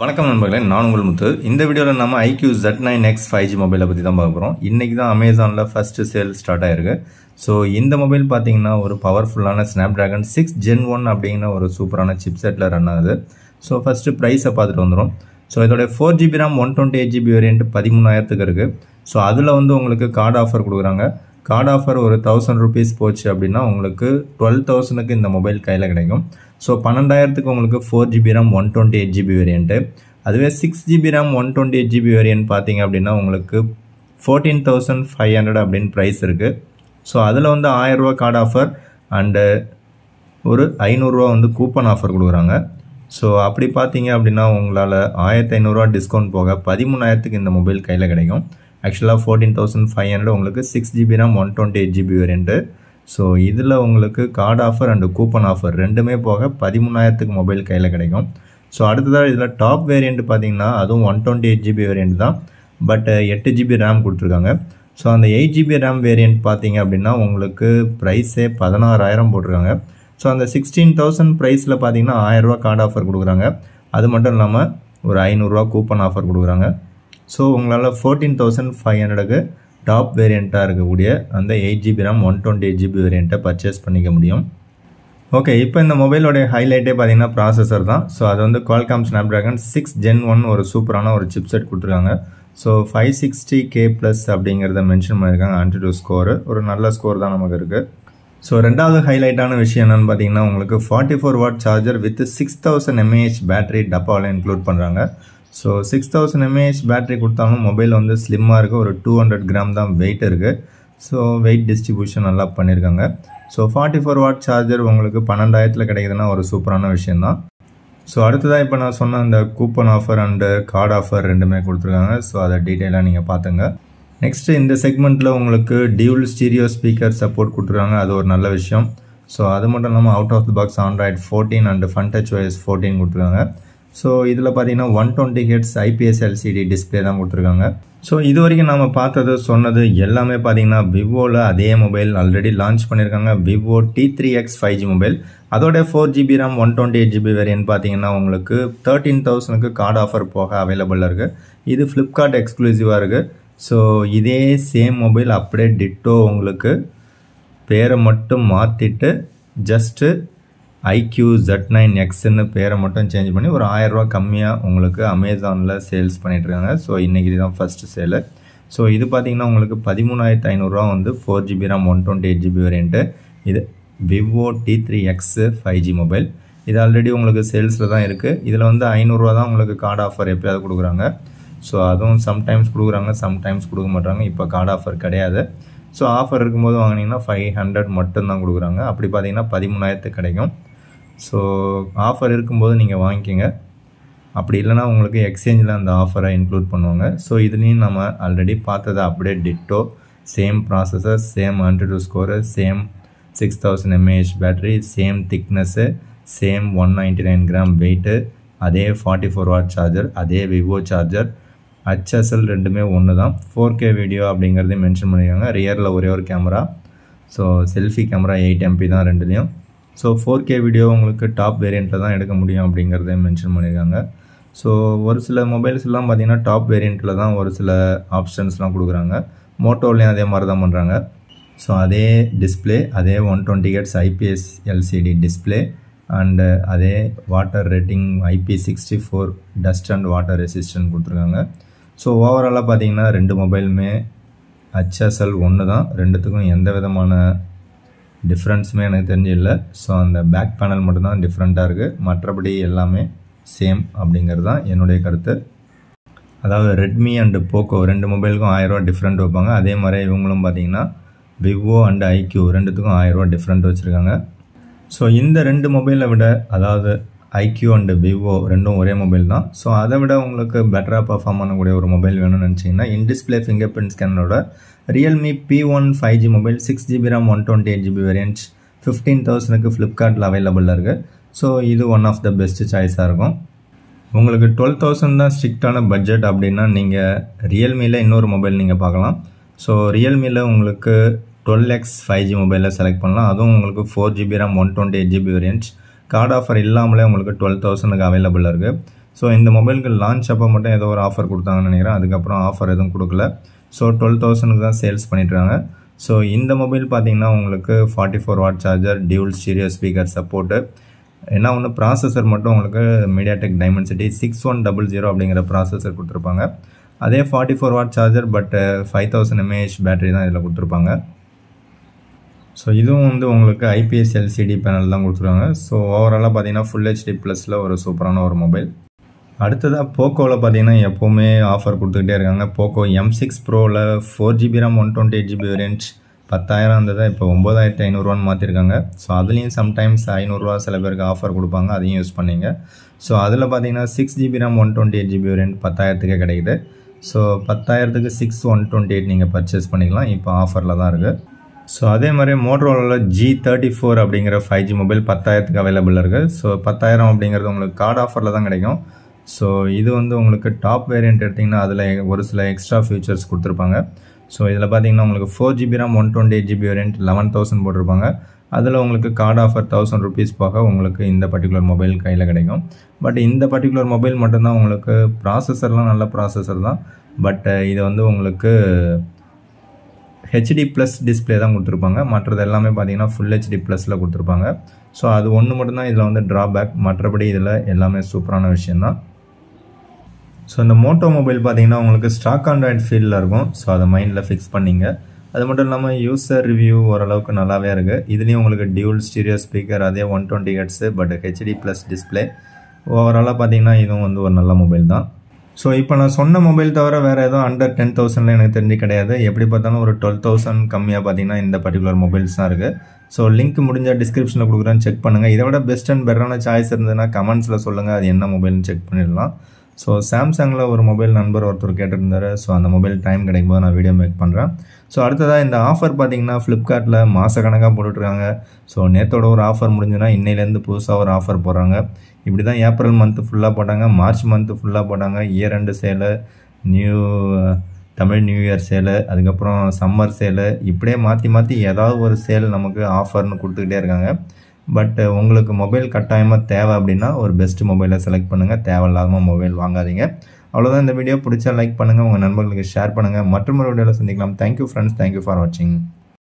வணக்கம் நண்பர்களே, நான் உங்கள் முத்து. இந்த வீடியோவில் நம்ம iQOO Z9X 5G மொபைலை பற்றி தான் பார்க்க போகிறோம். இன்றைக்கி தான் அமேசானில் ஃபஸ்ட்டு சேல் ஸ்டார்ட் ஆகிருக்கு. ஸோ இந்த மொபைல் பார்த்தீங்கன்னா ஒரு பவர்ஃபுல்லான Snapdragon 6 Gen 1 அப்படிங்கிற ஒரு சூப்பரான சிப்செட்டில் ரன் ஆகுது. ஸோ ஃபஸ்ட்டு ப்ரைஸை பார்த்துட்டு வந்துடும். ஸோ இதோட 4GB RAM 128GB வேரியண்ட் 13,000க்கு இருக்குது. ஸோ அதில் வந்து உங்களுக்கு கார்டு ஆஃபர் கொடுக்குறாங்க. கார்டு ஆஃபர் ஒரு 1000 rupees போச்சு அப்படின்னா உங்களுக்கு 12,000க்கு இந்த மொபைல் கையில் கிடைக்கும். ஸோ 12,000க்கு உங்களுக்கு 4GB RAM 128GB வேரியண்ட்டு. அதுவே 6GB RAM 128GB வேரியண்ட் பார்த்தீங்க அப்படின்னா உங்களுக்கு 14,500 அப்படின்னு ப்ரைஸ் இருக்குது. ஸோ அதில் வந்து 1000 ரூபா கார்டு ஆஃபர் அண்டு ஒரு 500 ரூபா வந்து கூப்பன் ஆஃபர் கொடுக்குறாங்க. ஸோ அப்படி பார்த்தீங்க அப்படின்னா உங்களால் 1500 ரூபா டிஸ்கவுண்ட் போக 13,000க்கு இந்த மொபைல் கையில் கிடைக்கும். ஆக்சுவலாக 14,500 உங்களுக்கு 6GB RAM 128GB variant. So இதில் உங்களுக்கு card offer and coupon offer ரெண்டுமே போக 13,000க்கு மொபைல் கையில் கிடைக்கும். ஸோ அடுத்ததாக இதில் டாப் வேரியண்ட் பார்த்தீங்கன்னா அதுவும் 128GB வேரியண்ட் தான், பட் 8GB RAM கொடுத்துருக்காங்க. ஸோ அந்த 8GB RAM வேரியண்ட் பார்த்தீங்க அப்படின்னா உங்களுக்கு ப்ரைஸே 16,000 போட்டிருக்காங்க. ஸோ அந்த 16,000 ப்ரைஸில் பார்த்தீங்கன்னா 1000 ரூபா கார்டு ஆஃபர் கொடுக்குறாங்க. அது மட்டும் இல்லாமல் ஒரு 500 ரூபா கூப்பன் ஆஃபர் கொடுக்குறாங்க. ஸோ உங்களால் 14,500க்கு டாப் வேரியண்ட்டாக இருக்கக்கூடிய அந்த 8GB RAM 128GB வேரியண்ட்டை பர்ச்சேஸ் பண்ணிக்க முடியும். ஓகே, இப்போ இந்த மொபைலோடைய ஹைலைட்டே பார்த்தீங்கன்னா ப்ராசஸர் தான். ஸோ அது வந்து Qualcomm Snapdragon 6 Gen 1 ஒரு சூப்பரான ஒரு சிப்செட் கொடுத்துருக்காங்க. ஸோ 560K+ அப்படிங்கிறத மென்ஷன் பண்ணியிருக்காங்க. AnTuTu ஸ்கோரு ஒரு நல்ல ஸ்கோர் தான் நமக்கு இருக்குது. ஸோ ரெண்டாவது ஹைலைட்டான விஷயம் என்னென்னு பார்த்தீங்கன்னா உங்களுக்கு 44 watt charger with 6000 mAh battery டப்பாவில் இன்க்ளூட் பண்ணுறாங்க. ஸோ 6000 mAh பேட்டரி கொடுத்தாலும் மொபைல் வந்து ஸ்லிம்மாக இருக்குது. ஒரு 200 கிராம் தான் வெயிட் இருக்குது. ஸோ வெயிட் டிஸ்ட்ரிபியூஷன் நல்லா பண்ணியிருக்காங்க. ஸோ 44 வாட் சார்ஜர் உங்களுக்கு 12,000ல் கிடைக்குதுன்னா ஒரு சூப்பரான விஷயந்தான். ஸோ அடுத்ததாக இப்போ நான் சொன்ன அந்த coupon offer and card offer ரெண்டுமே கொடுத்துருக்காங்க. ஸோ அதை டீட்டெயிலாக நீங்கள் பார்த்துங்க. நெக்ஸ்ட்டு இந்த செக்மெண்ட்டில் உங்களுக்கு டியூல் ஸ்டீரியோ ஸ்பீக்கர் சப்போர்ட் கொடுத்துருக்காங்க. அது ஒரு நல்ல விஷயம். ஸோ அது மட்டும் இல்லாமல் out of the box Android 14 and FunTouch OS 14 கொடுத்துருக்காங்க. ஸோ இதில் பார்த்தீங்கன்னா 120Hz IPS LCD டிஸ்பிளே தான் கொடுத்துருக்காங்க. ஸோ இது வரைக்கும் நாம் பார்த்தது சொன்னது எல்லாமே பார்த்தீங்கன்னா விவோவில் அதே மொபைல் ஆல்ரெடி லான்ச் பண்ணியிருக்காங்க. Vivo T3X 5G mobile. அதோட 4GB RAM 128GB வேரியன்ட் பார்த்தீங்கன்னா உங்களுக்கு 13,000க்கு கார்டு ஆஃபர் போக அவைலபிளாக இருக்குது. இது ஃப்ளிப்கார்ட் எக்ஸ்க்ளூசிவாக இருக்குது. ஸோ இதே சேம் மொபைல் அப்படியே டிட்டோ உங்களுக்கு பேரை மட்டும் மாற்றிட்டு ஜஸ்ட்டு iQOO Z9Xன்னு பேரை மட்டும் சேஞ்ச் பண்ணி ஒரு 1000 ரூபா கம்மியாக உங்களுக்கு அமேசானில் சேல்ஸ் பண்ணிகிட்ருக்காங்க. ஸோ இன்றைக்கி இதுதான் ஃபஸ்ட்டு சேலு. ஸோ இது பார்த்திங்கன்னா உங்களுக்கு 13,500 ரூபா வந்து 4GB RAM 128GB வேரியண்ட்டு. இது விவோ T3X 5G மொபைல். இது ஆல்ரெடி உங்களுக்கு சேல்ஸில் தான் இருக்குது. இதில் வந்து 500 ரூபா தான் உங்களுக்கு கார்டு ஆஃபர் எப்போயாவது கொடுக்குறாங்க. ஸோ அதுவும் சம்டைம்ஸ் கொடுக்குறாங்க, சம்டைம்ஸ் கொடுக்க மாட்டாங்க. இப்போ கார்டு ஆஃபர் கிடையாது. ஸோ ஆஃபர் இருக்கும்போது வாங்கினீங்கன்னா 500 மட்டும்தான் கொடுக்குறாங்க. அப்படி பார்த்தீங்கன்னா 13,000க்கு கிடைக்கும். ஸோ ஆஃபர் இருக்கும்போது நீங்கள் வாங்கிக்கிங்க. அப்படி இல்லைனா உங்களுக்கு எக்ஸ்சேஞ்சில் அந்த ஆஃபரை இன்க்ளூட் பண்ணுவாங்க. ஸோ இதுலேயும் நம்ம ஆல்ரெடி பார்த்ததை அப்படியே Tito same processor, same AnTuTu score, same 6000 mAh battery, same thickness, same 199 gram weight, அதே 44 வாட் சார்ஜர், அதே விவோ சார்ஜர், HSL ரெண்டுமே ஒன்று தான். 4K வீடியோ அப்படிங்கிறதையும் மென்ஷன் பண்ணியிருக்காங்க. ரியரில் ஒரே ஒரு camera. So selfie camera 8 MP தான் ரெண்டுலேயும். ஸோ 4K வீடியோ உங்களுக்கு டாப் வேரியண்ட்டில் தான் எடுக்க முடியும் அப்படிங்கிறதையும் மென்ஷன் பண்ணியிருக்காங்க. ஸோ ஒரு சில மொபைல்ஸ்லாம் பார்த்தீங்கன்னா டாப் வேரியண்ட்டில் தான் ஒரு சில ஆப்ஷன்ஸ்லாம் கொடுக்குறாங்க. மோட்டோலையும் அதே மாதிரி தான் பண்ணுறாங்க. ஸோ அதே டிஸ்பிளே, அதே 120Hz IPS LCD display and அதே water rating IP64 dust and water resistant கொடுத்துருக்காங்க. ஸோ ஓவராலாக பார்த்தீங்கன்னா ரெண்டு மொபைலுமே HSL ஒன்று தான். ரெண்டுத்துக்கும் எந்த விதமான டிஃப்ரென்ஸுமே எனக்கு தெரிஞ்சு இல்லை. ஸோ அந்த பேக் பேனல் மட்டும்தான் டிஃப்ரெண்ட்டாக இருக்குது. மற்றபடி எல்லாமே சேம் அப்படிங்கிறது தான் என்னுடைய கருத்து. அதாவது ரெட்மி அண்டு போக்கோ ரெண்டு மொபைலுக்கும் 1000 ரூபா டிஃப்ரெண்ட் வைப்பாங்க. அதே மாதிரி இவங்களும் பார்த்தீங்கன்னா விவோ அண்டு iQOO ரெண்டுத்துக்கும் 1000 ரூபா டிஃப்ரெண்ட் வச்சுருக்காங்க. ஸோ இந்த ரெண்டு மொபைலை விட, அதாவது iQOO அண்டு விவோ ரெண்டும் ஒரே மொபைல் தான். ஸோ அதை விட உங்களுக்கு பெட்டராக பர்ஃபார்ம் பண்ணக்கூடிய ஒரு மொபைல் வேணும்னு நினச்சிங்கன்னா இன்டிஸ்பிளே ஃபிங்கர் பிரிண்ட் ஸ்கேனரோட Realme P1 5G mobile 6GB RAM 128GB variant 15,000க்கு ஃப்ளிப்கார்ட்டில் அவைலபிளாக இருக்குது. ஸோ இது ஒன் ஆஃப் த பெஸ்ட் சாய்ஸாக இருக்கும். உங்களுக்கு 12,000 தான் ஸ்ட்ரிக்டான பட்ஜெட் அப்படின்னா நீங்கள் ரியல்மியில் இன்னொரு மொபைல் நீங்கள் பார்க்கலாம். ஸோ ரியல்மியில் உங்களுக்கு 12X 5G மொபைலில் செலக்ட் பண்ணலாம். அதுவும் உங்களுக்கு 4GB RAM 128GB variant card offer இல்லாமலே உங்களுக்கு 12,000க்கு அவைலபிளாக இருக்குது. ஸோ இந்த மொபைலுக்கு லான்ச் அப்போ மட்டும் ஏதோ ஒரு ஆஃபர் கொடுத்தாங்கன்னு நினைக்கிறேன். அதுக்கப்புறம் ஆஃபர் எதுவும் கொடுக்கல. ஸோ 12,000 தான் சேல்ஸ் பண்ணிட்டுருக்காங்க. ஸோ இந்த மொபைல் பார்த்தீங்கன்னா உங்களுக்கு 44 watt charger, dual stereo speaker support. என்ன ஒன்று ப்ராசஸர் மட்டும் உங்களுக்கு மீடியாடெக் டைமென்சிட்டி 6100 அப்படிங்கிற ப்ராசஸர் கொடுத்துருப்பாங்க. அதே 44 watt charger, but 5000 mAh battery தான் இதில் கொடுத்துருப்பாங்க. ஸோ இதுவும் வந்து உங்களுக்கு IPS LCD பேனல் தான் கொடுத்துருக்காங்க. ஸோ ஓவராலாக பார்த்தீங்கன்னா ஃபுல் HD ப்ளஸில் ஒரு சூப்பரான ஒரு மொபைல். அடுத்ததாக போக்கோவில் பார்த்தீங்கன்னா எப்போவுமே ஆஃபர் கொடுத்துக்கிட்டே இருக்காங்க. Poco M6 ப்ரோவில் 4GB RAM 128GB variant 10,000 இருந்ததை இப்போ 9,500 மாற்றிருக்காங்க. ஸோ அதுலேயும் சம்டைம்ஸ் 500 சில பேருக்கு ஆஃபர் கொடுப்பாங்க, அதையும் யூஸ் பண்ணிங்க. ஸோ அதில் பார்த்தீங்கன்னா 6GB RAM 128GB வேரியன்ட் 10,000 கிடைக்குது. ஸோ 10,000 6 128 நீங்கள் பர்ச்சேஸ் பண்ணிக்கலாம். இப்போ ஆஃபரில் தான் இருக்குது. ஸோ அதே மாதிரி மோட்டோரோலாவில் G34 அப்படிங்கிற 5G மொபைல் 10,000 அவைலபிள் இருக்குது. ஸோ 10,000 அப்படிங்கிறது உங்களுக்கு கார்டு ஆஃபரில் தான் கிடைக்கும். ஸோ இது வந்து உங்களுக்கு டாப் வேரியன்ட் எடுத்திங்கன்னா அதில் ஒரு சில எக்ஸ்ட்ரா ஃபீச்சர்ஸ் கொடுத்துருப்பாங்க. ஸோ இதில் பார்த்தீங்கன்னா உங்களுக்கு 4GB RAM 128GB வேரியன்ட் 11,000 போட்டிருப்பாங்க. அதில் உங்களுக்கு கார்டு ஆஃபர் 1000 rupees போக உங்களுக்கு இந்த பர்டிகுலர் மொபைல் கையில் கிடைக்கும். பட் இந்த பர்டிகுலர் மொபைல் மட்டும்தான் உங்களுக்கு ப்ராசஸர்லாம் நல்ல ப்ராசஸர் தான். பட் இது வந்து உங்களுக்கு HD ப்ளஸ் டிஸ்பிளே தான் கொடுத்துருப்பாங்க. மற்றது எல்லாமே பார்த்தீங்கன்னா ஃபுல் HD ப்ளஸில் கொடுத்துருப்பாங்க. ஸோ அது ஒன்று மட்டும்தான் இதில் வந்து ட்ராபேக். மற்றபடி இதில் எல்லாமே சூப்பரான விஷயந்தான். ஸோ இந்த மோட்டோ மொபைல் பார்த்தீங்கன்னா உங்களுக்கு ஸ்டாக் ஆண்ட்ராய்டு ஃபீல்டில் இருக்கும். ஸோ அதை மைண்டில் ஃபிக்ஸ் பண்ணிங்க. அது மட்டும் இல்லாமல் யூசர் ரிவ்யூ ஓரளவுக்கு நல்லாவே இருக்குது. இதுலேயும் உங்களுக்கு டியூல் ஸ்டீரியோ ஸ்பீக்கர், அதே 120 Hz, but HD plus display. ஓவராலாக பார்த்தீங்கன்னா இதுவும் வந்து ஒரு நல்ல மொபைல் தான். ஸோ இப்போ நான் சொன்ன மொபைல் தவிர வேறு எதுவும் அண்டர் 10,000 எனக்கு தெரிஞ்சு கிடையாது. எப்படி பார்த்தாலும் ஒரு 12,000 கம்மியாக பார்த்தீங்கன்னா இந்த பர்டிகுலர் மொபைல்ஸ் தான் இருக்குது. ஸோ லிங்க் முடிஞ்ச டிஸ்கிரிப்ஷனில் கொடுக்குறேன்னு செக் பண்ணுங்கள். இதை விட பெஸ்ட் அண்ட் பெட்டரான சாய்ஸ் இருந்ததுன்னா கமெண்ட்ஸில் சொல்லுங்கள், அது என்ன மொபைல்னு செக் பண்ணிடலாம். ஸோ சாம்சங்கில் ஒரு மொபைல் நண்பர் ஒருத்தர் கேட்டிருந்தார். ஸோ அந்த மொபைல் டைம் கிடைக்கும் போது நான் வீடியோ மேக் பண்ணுறேன். ஸோ அடுத்ததாக இந்த ஆஃபர் பார்த்தீங்கன்னா ஃப்ளிப்கார்ட்டில் மாதக்கணக்காக போட்டுட்ருக்காங்க. ஸோ நேற்றோட ஒரு ஆஃபர் முடிஞ்சுன்னா இன்னையிலேருந்து புதுசாக ஒரு ஆஃபர் போடுறாங்க. இப்படி தான் ஏப்ரல் மந்த்து ஃபுல்லாக போட்டாங்க, மார்ச் மந்த்து ஃபுல்லாக போட்டாங்க. Year end sale, Tamil new year sale, அதுக்கப்புறம் சம்மர் சேலு, இப்படியே மாற்றி மாற்றி ஏதாவது ஒரு சேல் நமக்கு ஆஃபர்னு கொடுத்துக்கிட்டே இருக்காங்க. பட் உங்களுக்கு மொபைல் கட்டாயமாக தேவை அப்படின்னா ஒரு பெஸ்ட் மொபைலை செலக்ட் பண்ணுங்கள். தேவையில்லாமல் மொபைல் வாங்காதீங்க. அவ்வளோதான். இந்த வீடியோ பிடிச்சா லைக் பண்ணுங்கள், உங்கள் நண்பர்களுக்கு ஷேர் பண்ணுங்கள். மற்றொரு வீடியோவில் சந்திக்கலாம். தேங்க்யூ ஃப்ரெண்ட்ஸ், தேங்க்யூ ஃபார் வாட்சிங்.